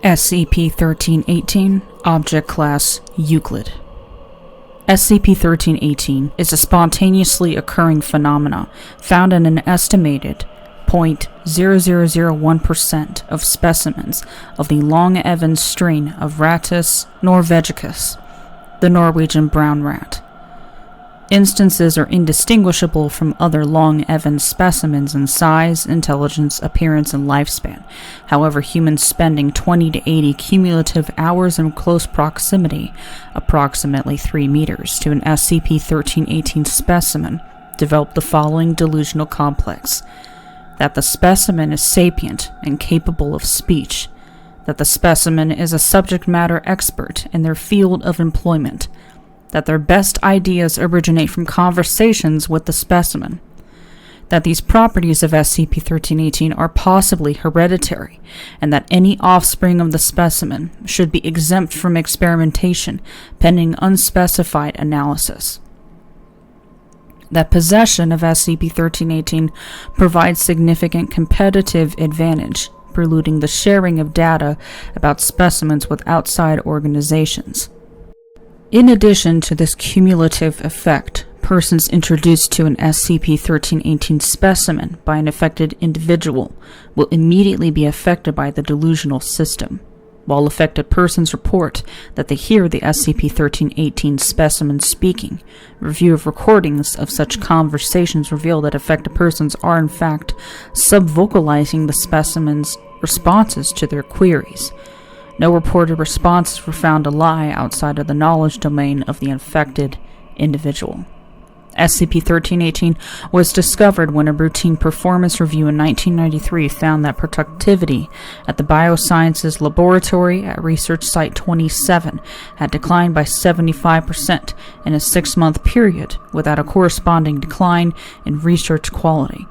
SCP-1318, Object Class Euclid. SCP-1318 is a spontaneously occurring phenomena found in an estimated 0.0001% of specimens of the Long Evans strain of Rattus norvegicus, the Norwegian brown rat. Instances are indistinguishable from other Long Evans specimens in size, intelligence, appearance, and lifespan. However, humans spending 20 to 80 cumulative hours in close proximity, approximately 3 meters, to an SCP-1318 specimen develop the following delusional complex: that the specimen is sapient and capable of speech, that the specimen is a subject matter expert in their field of employment, that their best ideas originate from conversations with the specimen, that these properties of SCP-1318 are possibly hereditary, and that any offspring of the specimen should be exempt from experimentation pending unspecified analysis. That possession of SCP-1318 provides significant competitive advantage, preluding the sharing of data about specimens with outside organizations. In addition to this cumulative effect, persons introduced to an SCP-1318 specimen by an affected individual will immediately be affected by the delusional system. While affected persons report that they hear the SCP-1318 specimen speaking, review of recordings of such conversations reveal that affected persons are in fact subvocalizing the specimen's responses to their queries. No reported responses were found to lie outside of the knowledge domain of the infected individual. SCP-1318 was discovered when a routine performance review in 1993 found that productivity at the Biosciences Laboratory at Research Site 27 had declined by 75% in a 6-month period, without a corresponding decline in research quality.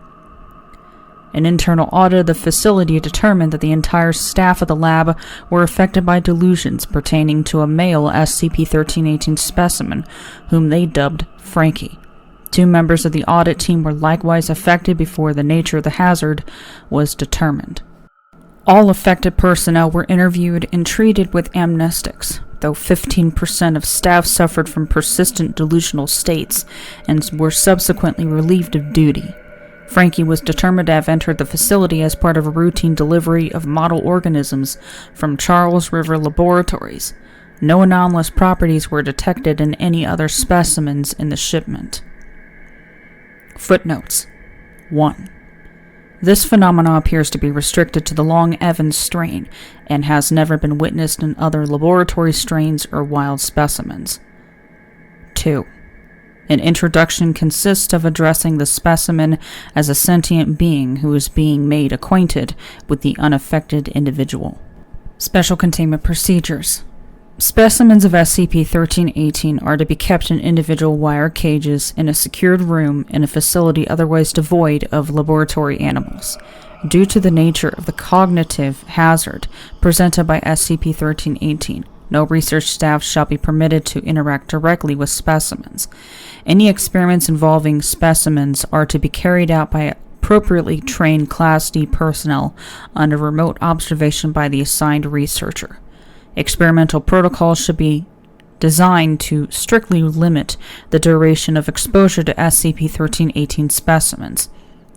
An internal audit of the facility determined that the entire staff of the lab were affected by delusions pertaining to a male SCP-1318 specimen, whom they dubbed Frankie. 2 members of the audit team were likewise affected before the nature of the hazard was determined. All affected personnel were interviewed and treated with amnestics, though 15% of staff suffered from persistent delusional states and were subsequently relieved of duty. Frankie was determined to have entered the facility as part of a routine delivery of model organisms from Charles River Laboratories. No anomalous properties were detected in any other specimens in the shipment. Footnotes 1. This phenomenon appears to be restricted to the Long Evans strain and has never been witnessed in other laboratory strains or wild specimens. 2. An introduction consists of addressing the specimen as a sentient being who is being made acquainted with the unaffected individual. Special Containment Procedures. Specimens of SCP-1318 are to be kept in individual wire cages in a secured room in a facility otherwise devoid of laboratory animals. Due to the nature of the cognitive hazard presented by SCP-1318, no research staff shall be permitted to interact directly with specimens. Any experiments involving specimens are to be carried out by appropriately trained Class D personnel under remote observation by the assigned researcher. Experimental protocols should be designed to strictly limit the duration of exposure to SCP-1318 specimens.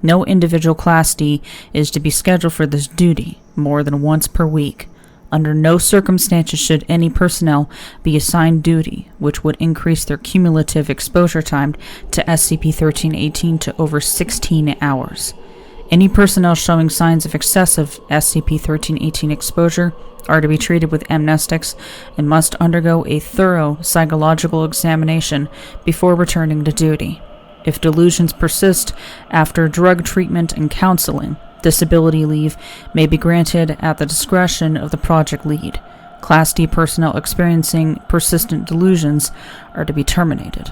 No individual Class D is to be scheduled for this duty more than once per week. Under no circumstances should any personnel be assigned duty, which would increase their cumulative exposure time to SCP-1318 to over 16 hours. Any personnel showing signs of excessive SCP-1318 exposure are to be treated with amnestics and must undergo a thorough psychological examination before returning to duty. If delusions persist after drug treatment and counseling, disability leave may be granted at the discretion of the project lead. Class D personnel experiencing persistent delusions are to be terminated.